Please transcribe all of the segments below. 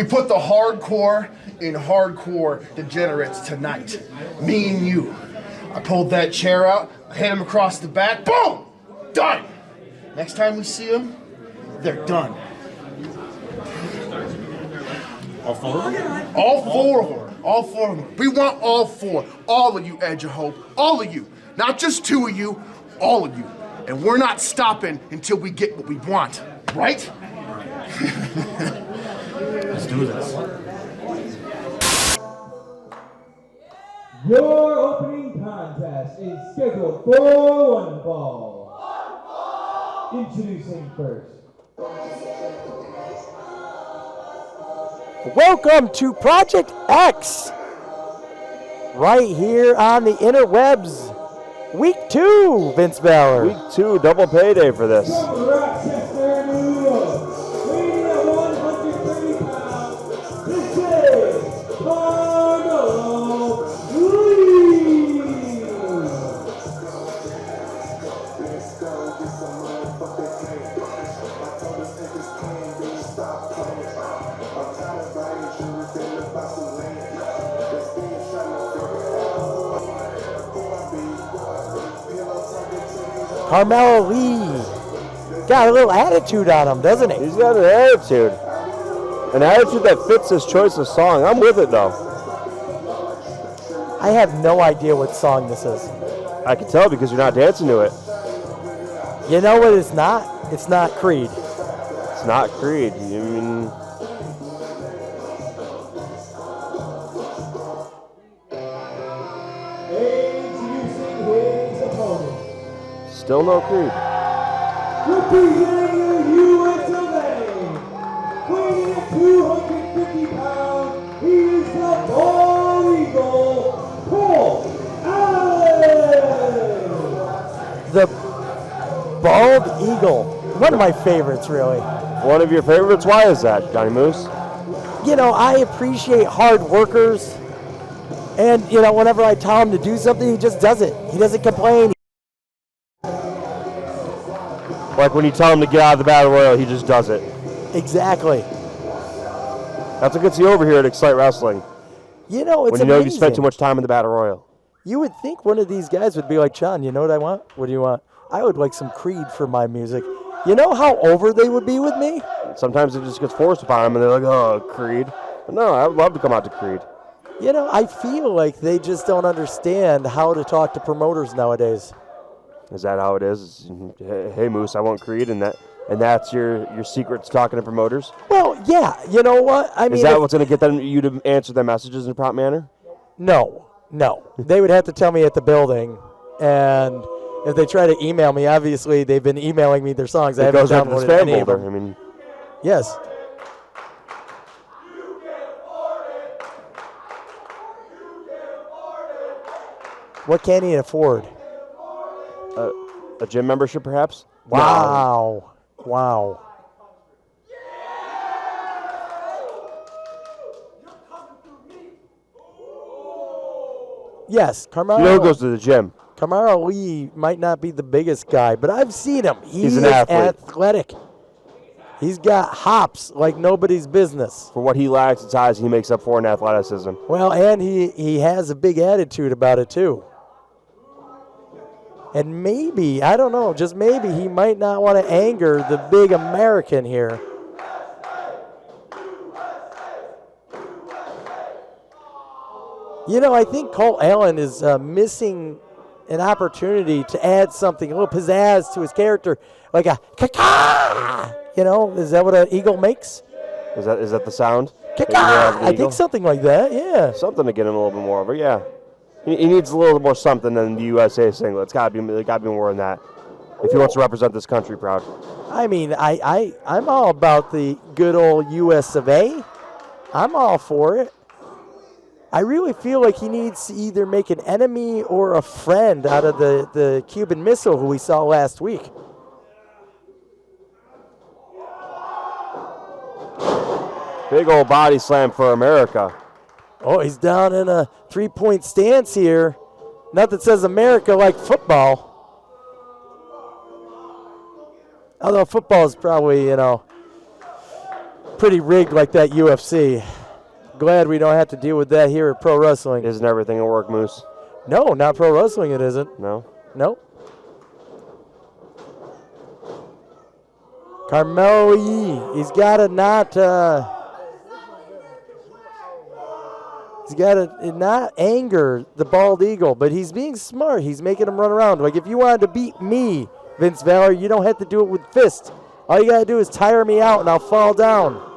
We put the hardcore in hardcore degenerates tonight. Me and you. I pulled that chair out, I hit him across the back, boom! Done! Next time we see them, they're done. All four of them? All four of them. All four of them. We want all four. All of you, Edge of Hope. All of you. Not just two of you, all of you. And we're not stopping until we get what we want. Right? Let's do this. Your opening contest is scheduled for one ball. Introducing first. Welcome to Project X, right here on the interwebs. Week 2, Vince Ballard. Week 2, double payday for this. From Rochester, New York, weighing at 130 pounds, this is Carmelo. Carmelo Lee. Got a little attitude on him, doesn't he? He's got an attitude. An attitude that fits his choice of song. I'm with it, though. I have no idea what song this is. I can tell because you're not dancing to it. You know what it's not? It's not Creed. It's not Creed. I mean... Introducing his opponent. Still no Creed. Representing the U.S. of A. Weighing at 250 pounds, he is the Bald Eagle, Colt. The Bald Eagle. One of my favorites, really. One of your favorites? Why is that, Johnny Moose? You know, I appreciate hard workers. And, you know, whenever I tell him to do something, he just does it. He doesn't complain. Like when you tell him to get out of the Battle Royal, he just does it. Exactly. That's what gets you over here at Xcite Wrestling. You know, it's when you know amazing. you spent too much time in the Battle Royal. You would think one of these guys would be like, John, you know what I want? What do you want? I would like some Creed for my music. You know how over they would be with me? Sometimes it just gets forced upon them, and they're like, oh, Creed. But no, I would love to come out to Creed. You know, I feel like they just don't understand how to talk to promoters nowadays. Is that how it is? Hey, Moose, I want Creed, and that's your secret to talking to promoters? Well, yeah. You know what? I mean, is that what's going to get you to answer their messages in a prompt manner? No. They would have to tell me at the building, and if they try to email me, obviously they've been emailing me their songs. I haven't downloaded any of them. I mean, yes. What can he afford? A gym membership, perhaps? Wow. No. Wow. Yes, Carmelo. You know who goes to the gym? Carmelo Lee might not be the biggest guy, but I've seen him. He's an athlete. Athletic. He's got hops like nobody's business. For what he lacks in size, he makes up for in athleticism. Well, and he has a big attitude about it, too. And maybe, I don't know, just maybe he might not want to anger the big American here. You know, I think Colt Allen is missing an opportunity to add something, a little pizzazz to his character, like a caca. You know, is that what an eagle makes? Is that the sound? Caca. I think something like that, yeah. Something to get him a little bit more over, yeah. He needs a little more something than the USA single. It's got to be more than that if he wants to represent this country proud. I mean, I'm all about the good old US of A. I'm all for it. I really feel like he needs to either make an enemy or a friend out of the Cuban Missile who we saw last week. Big old body slam for America. Oh, he's down in a three-point stance here. Nothing says America like football. Although football is probably, pretty rigged like that UFC. Glad we don't have to deal with that here at Pro Wrestling. Isn't everything at work, Moose? No, not Pro Wrestling it isn't. No? Nope. Carmelo, he's got to not anger the bald eagle, but he's being smart. He's making him run around. Like, if you wanted to beat me, Vince Valor, you don't have to do it with fists. All you got to do is tire me out, and I'll fall down.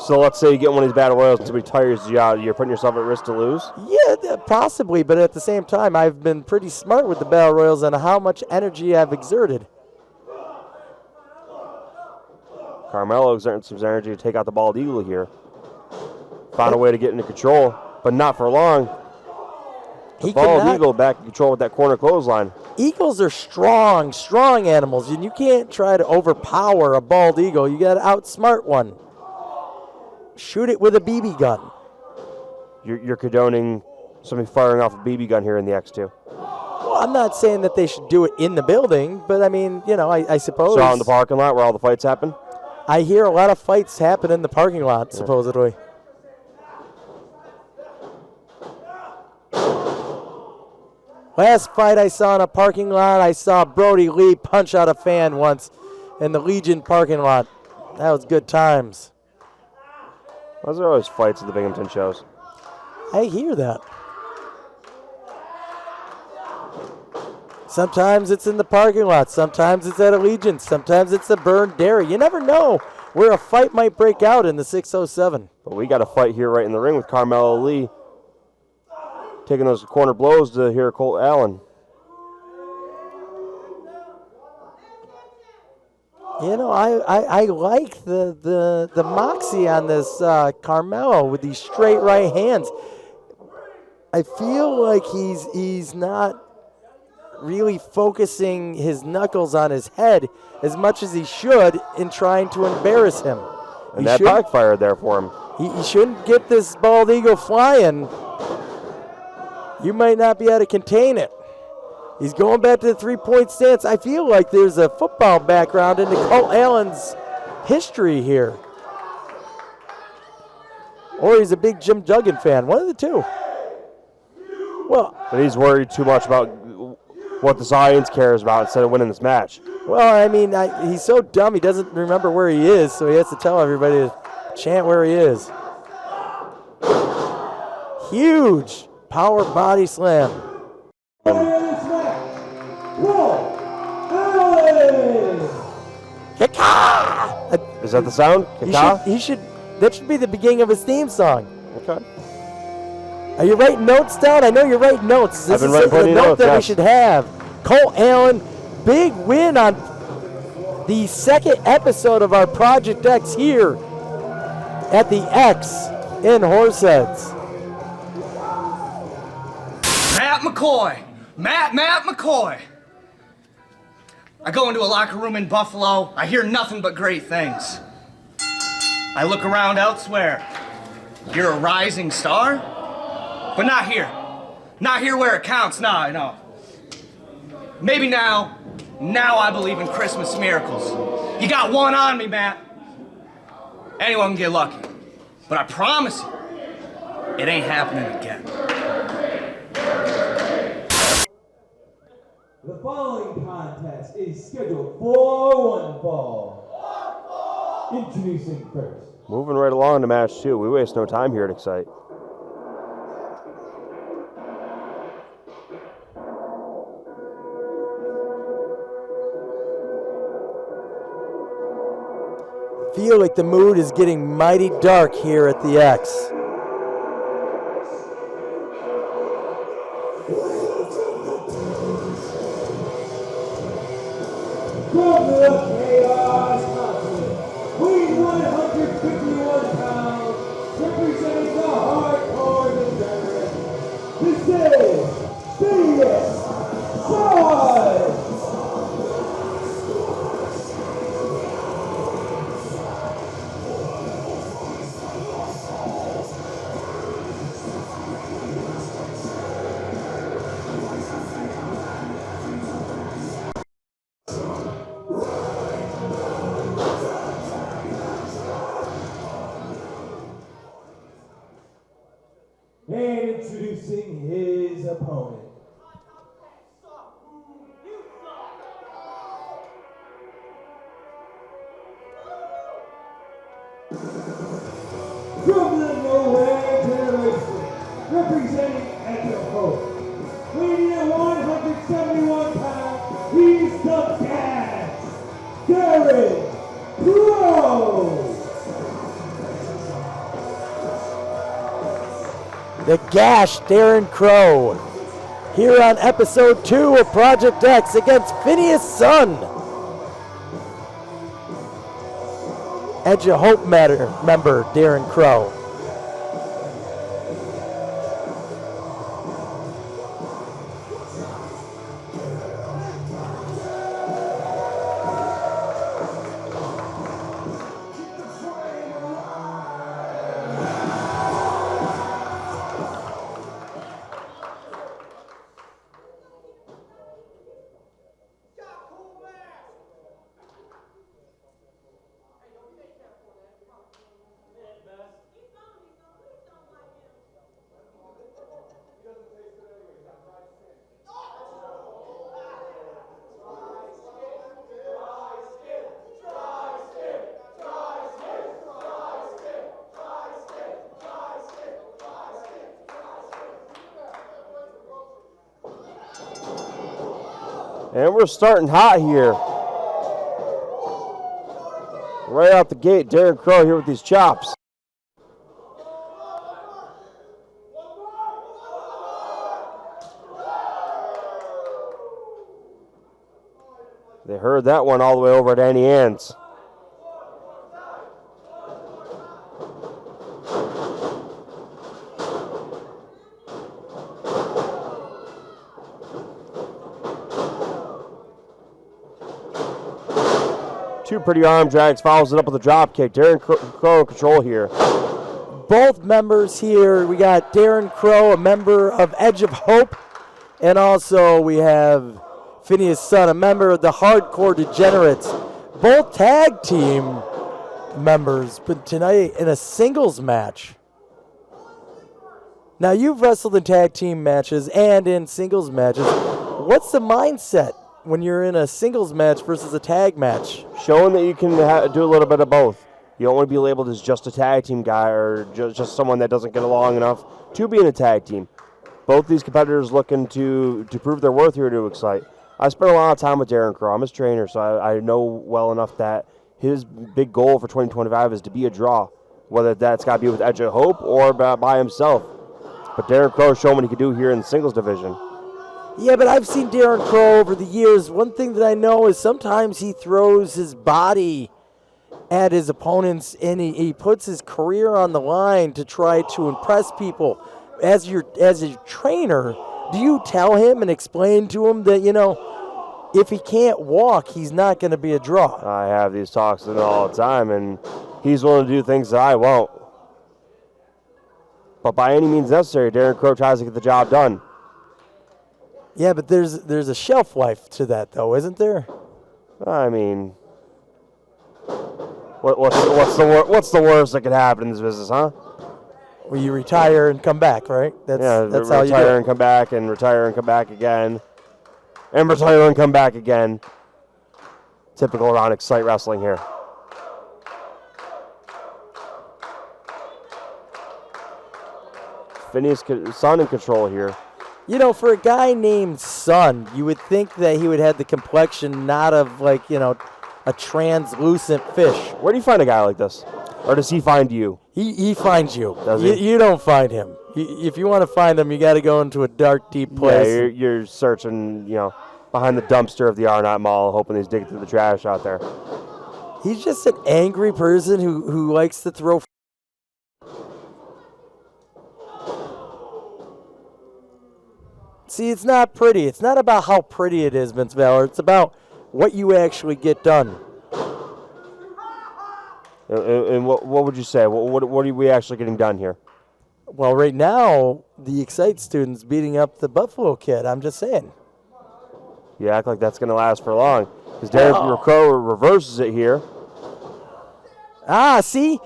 So let's say you get one of these battle royals and somebody tires you out. You're putting yourself at risk to lose? Yeah, possibly, but at the same time, I've been pretty smart with the battle royals and how much energy I've exerted. Carmelo exerting some energy to take out the bald eagle here. Found a way to get into control, but not for long. The bald eagle back in control with that corner clothesline. Eagles are strong animals, and you can't try to overpower a bald eagle. You got to outsmart one. Shoot it with a BB gun. You're condoning somebody firing off a BB gun here in the X2. Well, I'm not saying that they should do it in the building, but I mean, you know, I suppose. So out in the parking lot where all the fights happen? I hear a lot of fights happen in the parking lot, supposedly. Last fight I saw in a parking lot, I saw Brody Lee punch out a fan once in the Legion parking lot. That was good times. Those are always fights at the Binghamton shows. I hear that. Sometimes it's in the parking lot. Sometimes it's at Allegiance. Sometimes it's a burned dairy. You never know where a fight might break out in the 607. But we got a fight here right in the ring with Carmelo Lee taking those corner blows to here Colt Allen. You know, I like the moxie on this Carmelo with these straight right hands. I feel like he's not really focusing his knuckles on his head as much as he should in trying to embarrass him. And that backfired there for him. He shouldn't get this bald eagle flying. You might not be able to contain it. He's going back to the three-point stance. I feel like there's a football background into Colt Allen's history here. Or he's a big Jim Duggan fan. One of the two. Well, but he's worried too much about what this audience cares about instead of winning this match. Well, I mean, he's so dumb he doesn't remember where he is, so he has to tell everybody to chant where he is. Huge power body slam. Kika! Is that the sound? Kika? That should be the beginning of his theme song. Okay. Are you writing notes down? I know you're writing notes. This is a note that we should have. Colt Allen, big win on the second episode of our Project X here at the X in Horseheads. Matt McCoy. I go into a locker room in Buffalo. I hear nothing but great things. I look around elsewhere. You're a rising star? But not here. Not here where it counts. No. Maybe now I believe in Christmas miracles. You got one on me, Matt. Anyone can get lucky. But I promise you, it ain't happening again. The following contest is scheduled for one fall. Introducing first. Moving right along to match 2. We waste no time here at Xcite. Feel like the mood is getting mighty dark here at the X. From the Chaos Continent, weighing 151 pounds, representing the hardcore Degenerates, this is Phinehas. And introducing his opponent. From the Nowhere Generation, representing Ep-2, weighing at 171 pounds, he's the Gas, Darren, Crowe. The Gash, Darren Crowe, here on episode 2 of Project X against Phinehas' son. Edge of Hope member, Darren Crowe. And we're starting hot here. Right out the gate, Darren Crowe here with these chops. They heard that one all the way over at Annie Ann's. Two pretty arm drags, follows it up with a drop kick. Darren Crowe in control here. Both members here. We got Darren Crowe, a member of Edge of Hope, and also we have Phinehas' son, a member of the Hardcore Degenerates. Both tag team members, but tonight in a singles match. Now, you've wrestled in tag team matches and in singles matches. What's the mindset when you're in a singles match versus a tag match? Showing that you can do a little bit of both. You don't want to be labeled as just a tag team guy or just someone that doesn't get along enough to be in a tag team. Both these competitors looking to prove their worth here to Xcite. I spent a lot of time with Darren Crowe. I'm his trainer, so I know well enough that his big goal for 2025 is to be a draw, whether that's got to be with Edge of Hope or by himself. But Darren Crowe showing what he can do here in the singles division. Yeah, but I've seen Darren Crowe over the years. One thing that I know is sometimes he throws his body at his opponents and he puts his career on the line to try to impress people. As a trainer, do you tell him and explain to him that, if he can't walk, he's not going to be a draw? I have these talks with him all the time, and he's willing to do things that I won't. But by any means necessary, Darren Crowe tries to get the job done. Yeah, but there's a shelf life to that, though, isn't there? I mean, what's the worst that could happen in this business, huh? Well, you retire and come back, right? That's how you do retire it. and come back, and retire and come back again, and retire and come back again. Typical around Xcite wrestling here. Phinehas' son in control here. For a guy named Son, you would think that he would have the complexion not of a translucent fish. Where do you find a guy like this? Or does he find you? He finds you. Does he? You don't find him. If you want to find him, you got to go into a dark, deep place. Yeah, you're searching, behind the dumpster of the Arnott Mall, hoping he's digging through the trash out there. He's just an angry person who likes to throw. See, it's not pretty. It's not about how pretty it is, Vince Valor. It's about what you actually get done. And what would you say? What are we actually getting done here? Well, right now, the Xcite student's beating up the Buffalo kid. I'm just saying. You act like that's going to last for long. Because Darren Crowe reverses it here. See?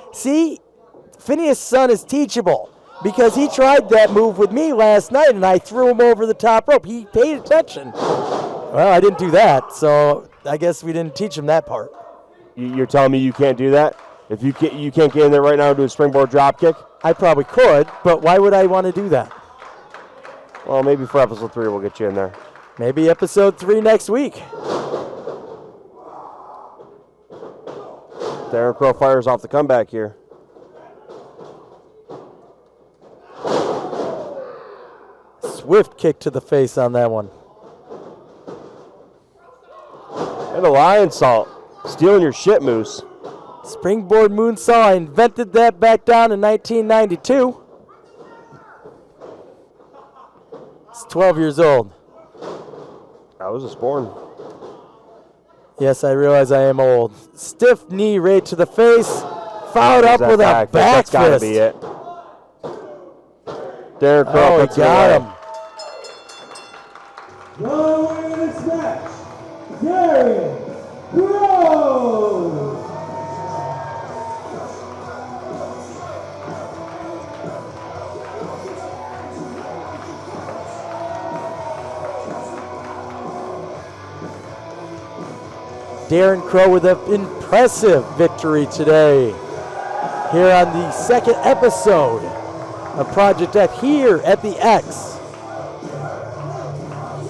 Phinehas' son is teachable. because he tried that move with me last night, and I threw him over the top rope. He paid attention. Well, I didn't do that, so I guess we didn't teach him that part. You're telling me you can't do that? If you can't get in there right now and do a springboard drop kick? I probably could, but why would I want to do that? Well, maybe for episode 3 we'll get you in there. Maybe episode 3 next week. Darren Crowe fires off the comeback here. Swift kick to the face on that one. And a lion salt. Stealing your shit, Moose. Springboard moonsault. I invented that back down in 1992. It's 12 years old. I was just born. Yes, I realize I am old. Stiff knee right to the face. Followed up with a back That's got to fist. be it. Darren Crowe Oh, puts he it got away. him. The winner of this match, Darren Crowe. Darren Crowe with an impressive victory today here on the second episode of Project F here at the X.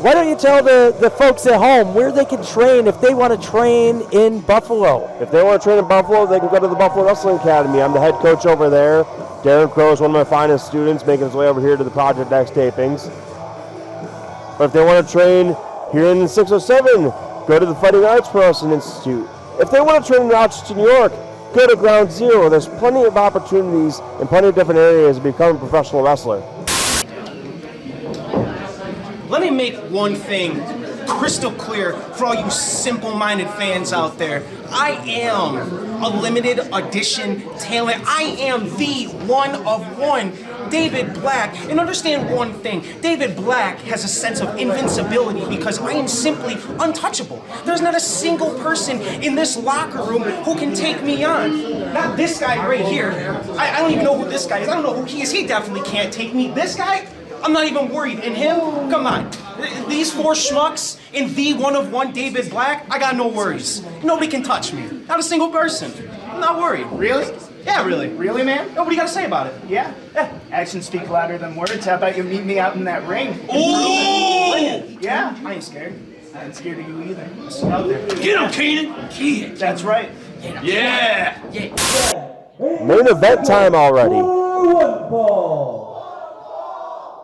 Why don't you tell the folks at home where they can train if they want to train in Buffalo? If they want to train in Buffalo, they can go to the Buffalo Wrestling Academy. I'm the head coach over there. Darren Crowe is one of my finest students, making his way over here to the Project X tapings. But if they want to train here in 607, go to the Fighting Arts Pro Wrestling Institute. If they want to train in Rochester, New York, go to Ground Zero. There's plenty of opportunities in plenty of different areas to become a professional wrestler. Let me make one thing crystal clear for all you simple-minded fans out there. I am a limited audition talent. I am the one of one, David Black. And understand one thing, David Black has a sense of invincibility because I am simply untouchable. There's not a single person in this locker room who can take me on. Not this guy right here. I don't even know who this guy is. I don't know who he is. He definitely can't take me. This guy? I'm not even worried. And him? Come on. These 4 schmucks and the one of one David Black, I got no worries. Nobody can touch me. Not a single person. I'm not worried. Really? Yeah, really. Really, man? Nobody got to say about it. Yeah? Actions speak louder than words. How about you meet me out in that ring? Ooh! Yeah? I ain't scared. I ain't scared of you either. Listen out there. Get him, Keenan. Keenan. That's right. Yeah. Main event time already. 4-1 ball.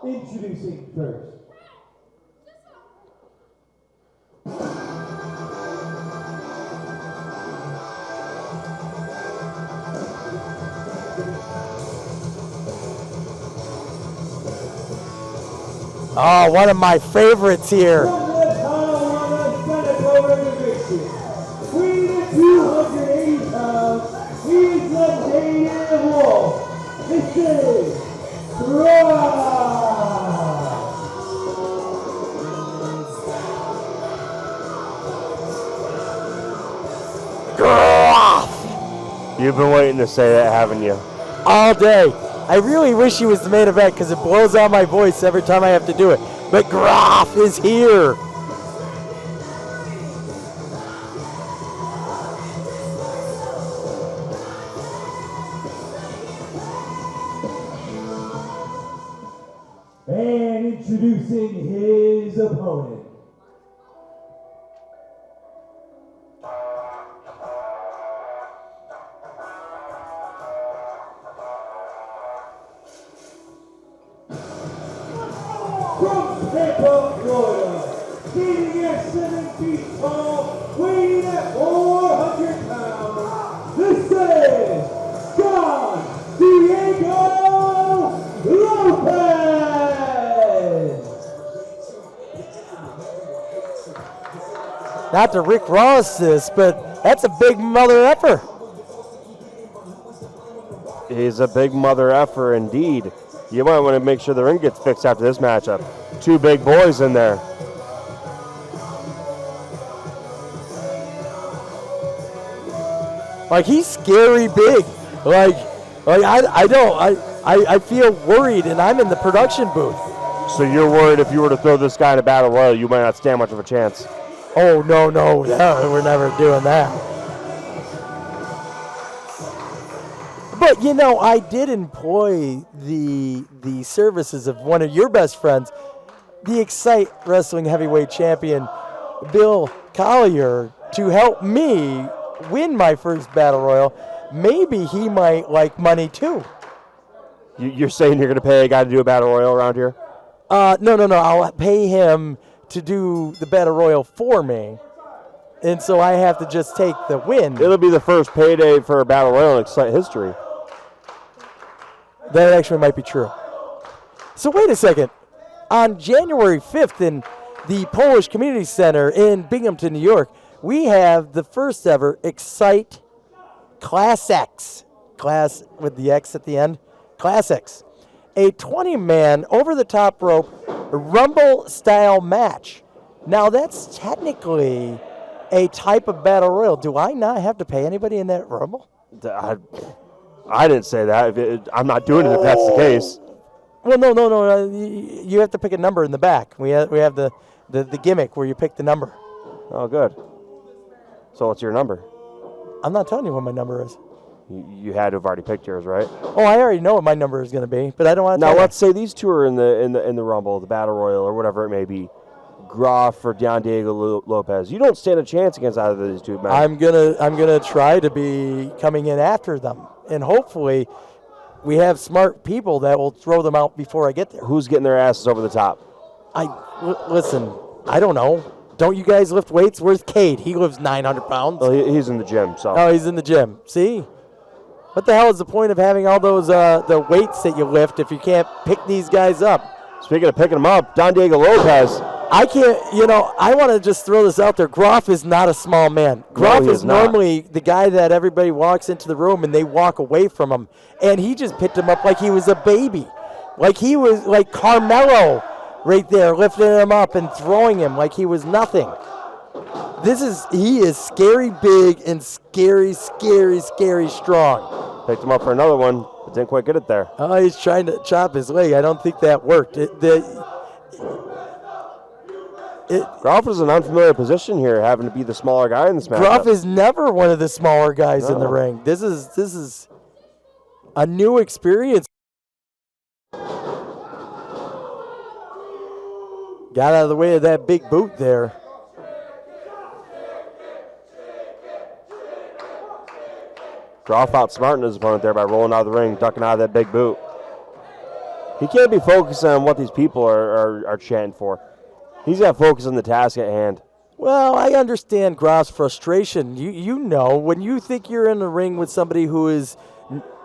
Introducing first. Oh, one of my favorites here. From the Colorado Senatorial Division, weighing at 280 pounds, he is the native wolf. This is Groff. Groff! You've been waiting to say that, haven't you? All day. I really wish he was the main event because it blows out my voice every time I have to do it. But Groff is here. And introducing his opponent. From Tampa, Florida, standing at 7 feet tall, weighing at 400 pounds, this is Don Diego Lopez! Not to Rick Ross this, but that's a big mother effer. He's a big mother effer indeed. You might want to make sure the ring gets fixed after this matchup. 2 big boys in there. Like, he's scary big. Like I don't. I feel worried, and I'm in the production booth. So you're worried if you were to throw this guy in a battle royal, you might not stand much of a chance. Oh, no, we're never doing that. But, you know, I did employ the services of one of your best friends, the Xcite Wrestling Heavyweight Champion, Bill Collier, to help me win my first battle royal. Maybe he might like money, too. You're saying you're going to pay a guy to do a battle royal around here? No. I'll pay him to do the battle royal for me. And so I have to just take the win. It'll be the first payday for a battle royal in Xcite history. That actually might be true. So wait a second. On January 5th in the Polish Community Center in Binghamton, New York, we have the first ever Xcite Class X. Class with the X at the end. Class X. A 20-man over-the-top rope Rumble-style match. Now, that's technically a type of battle royal. Do I not have to pay anybody in that Rumble? I didn't say that. I'm not doing it if that's the case. Well, no. You have to pick a number in the back. We have the gimmick where you pick the number. Oh, good. So what's your number? I'm not telling you what my number is. You had to have already picked yours, right? Oh, I already know what my number is going to be, but I don't want to. Now let's say these two are in the Rumble, the Battle Royal, or whatever it may be. Groff or Don Diego Lopez. You don't stand a chance against either of these two men. I'm gonna try to be coming in after them, and hopefully, we have smart people that will throw them out before I get there. Who's getting their asses over the top? Listen. I don't know. Don't you guys lift weights? Where's Cade? He lifts 900 pounds. Well, he's in the gym. So. Oh, he's in the gym. See. What the hell is the point of having all those the weights that you lift if you can't pick these guys up? Speaking of picking them up, Don Diego Lopez. I can't, I want to just throw this out there. Groff is not a small man. Groff is normally the guy that everybody walks into the room and they walk away from him. And he just picked him up like he was a baby. Like he was like Carmelo right there, lifting him up and throwing him like he was nothing. He is scary big and scary strong. Picked him up for another one, but didn't quite get it there. Oh, he's trying to chop his leg. I don't think that worked. Groff is an unfamiliar position here, having to be the smaller guy in this match. Groff is never one of the smaller guys in the ring. This is a new experience. Got out of the way of that big boot there. Groff outsmarting his opponent there by rolling out of the ring, ducking out of that big boot. He can't be focused on what these people are chanting for. He's got to focus on the task at hand. Well, I understand Groff's frustration. You know, when you think you're in the ring with somebody who is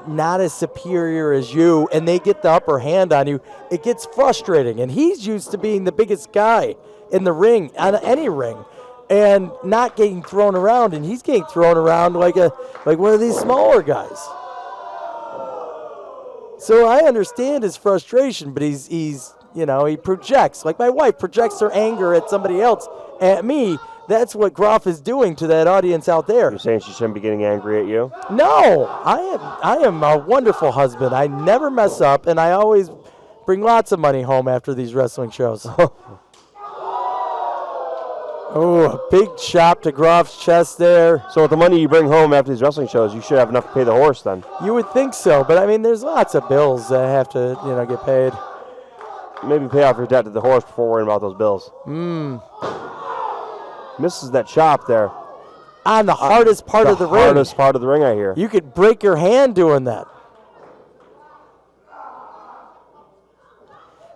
not as superior as you and they get the upper hand on you, it gets frustrating. And he's used to being the biggest guy in the ring, on any ring, and not getting thrown around. And he's getting thrown around like one of these smaller guys. So I understand his frustration, but he's he projects. Like my wife projects her anger at somebody else. At me, that's what Groff is doing to that audience out there. You're saying she shouldn't be getting angry at you? No, I am a wonderful husband. I never mess up, and I always bring lots of money home after these wrestling shows. Oh, a big chop to Groff's chest there. So with the money you bring home after these wrestling shows, you should have enough to pay the horse then. You would think so, but I mean, there's lots of bills that have to, get paid. Maybe pay off your debt to the horse before worrying about those bills. Misses that chop there. On the hardest part of the ring. Hardest part of the ring, I hear. You could break your hand doing that.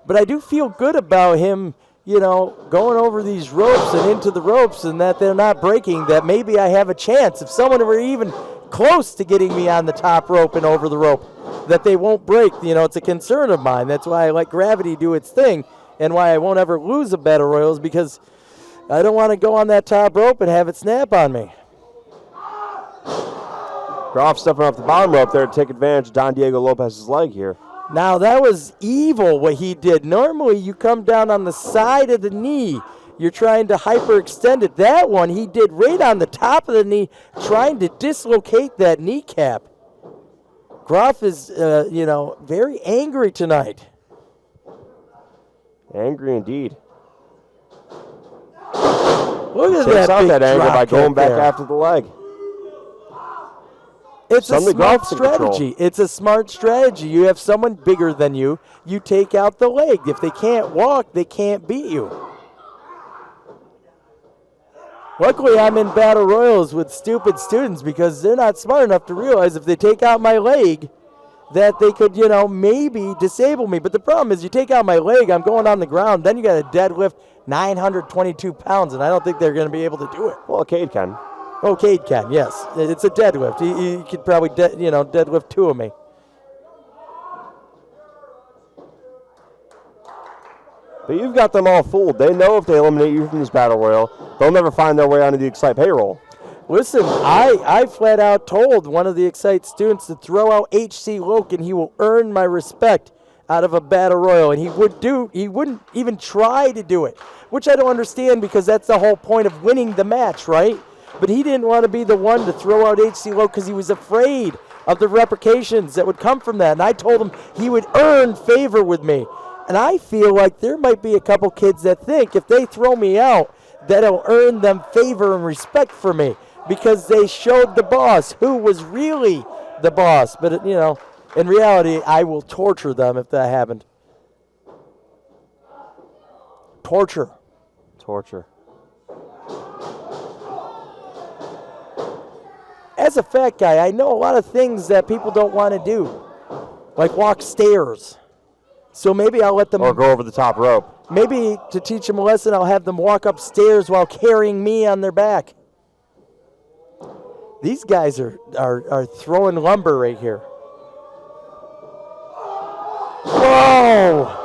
But I do feel good about him, going over these ropes and into the ropes and that they're not breaking, that maybe I have a chance. If someone were even close to getting me on the top rope and over the rope, that they won't break. It's a concern of mine. That's why I let gravity do its thing and why I won't ever lose a battle royal is because I don't want to go on that top rope and have it snap on me. Groff stepping off the bottom rope there to take advantage of Don Diego Lopez's leg here. Now, that was evil what he did. Normally, you come down on the side of the knee. You're trying to hyperextend it. That one he did right on the top of the knee, trying to dislocate that kneecap. Groff is, very angry tonight. Angry indeed. Look at Takes that out big that anger drop by going kick back there. after the leg. It's Suddenly a smart Groff's in control. strategy. It's a smart strategy. You have someone bigger than you. You take out the leg. If they can't walk, they can't beat you. Luckily, I'm in battle royals with stupid students because they're not smart enough to realize if they take out my leg that they could, maybe disable me. But the problem is you take out my leg, I'm going on the ground, then you got to deadlift 922 pounds, and I don't think they're going to be able to do it. Well, Cade can. Oh, Cade can, yes. It's a deadlift. He could probably, deadlift 2 of me. But you've got them all fooled. They know if they eliminate you from this battle royal, they'll never find their way onto the Xcite payroll. Listen, I flat out told one of the Xcite students to throw out HC Loken. He will earn my respect out of a battle royal, and he wouldn't even try to do it, which I don't understand because that's the whole point of winning the match, right? But he didn't want to be the one to throw out HC Loken because he was afraid of the repercussions that would come from that, and I told him he would earn favor with me. And I feel like there might be a couple kids that think if they throw me out, that it'll earn them favor and respect for me because they showed the boss who was really the boss. But, in reality, I will torture them if that happened. Torture. As a fat guy, I know a lot of things that people don't want to do, like walk stairs. So maybe I'll let them... Or go over the top rope. Maybe to teach them a lesson, I'll have them walk upstairs while carrying me on their back. These guys are throwing lumber right here. Whoa!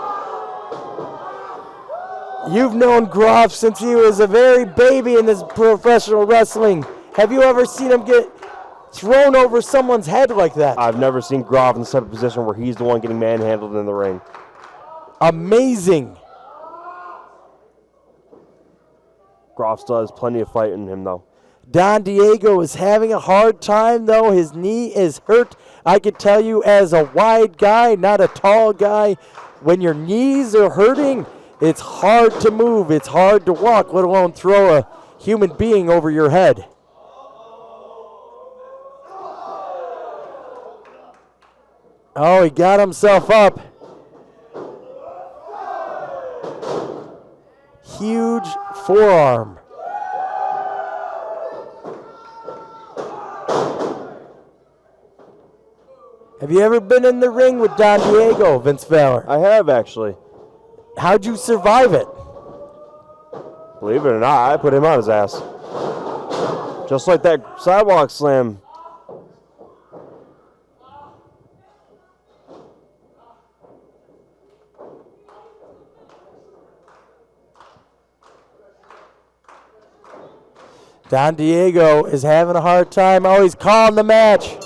You've known Groff since he was a very baby in this professional wrestling. Have you ever seen him get thrown over someone's head like that? I've never seen Groff in the type of position where he's the one getting manhandled in the ring. Amazing. Groff still has plenty of fight in him, though. Don Diego is having a hard time, though. His knee is hurt. I could tell you as a wide guy, not a tall guy, when your knees are hurting, it's hard to move. It's hard to walk, let alone throw a human being over your head. Oh, he got himself up. Huge forearm. Have you ever been in the ring with Don Diego, Vince Valor? I have, actually. How'd you survive it? Believe it or not, I put him on his ass. Just like that sidewalk slam. Don Diego is having a hard time. Oh, he's calling the match.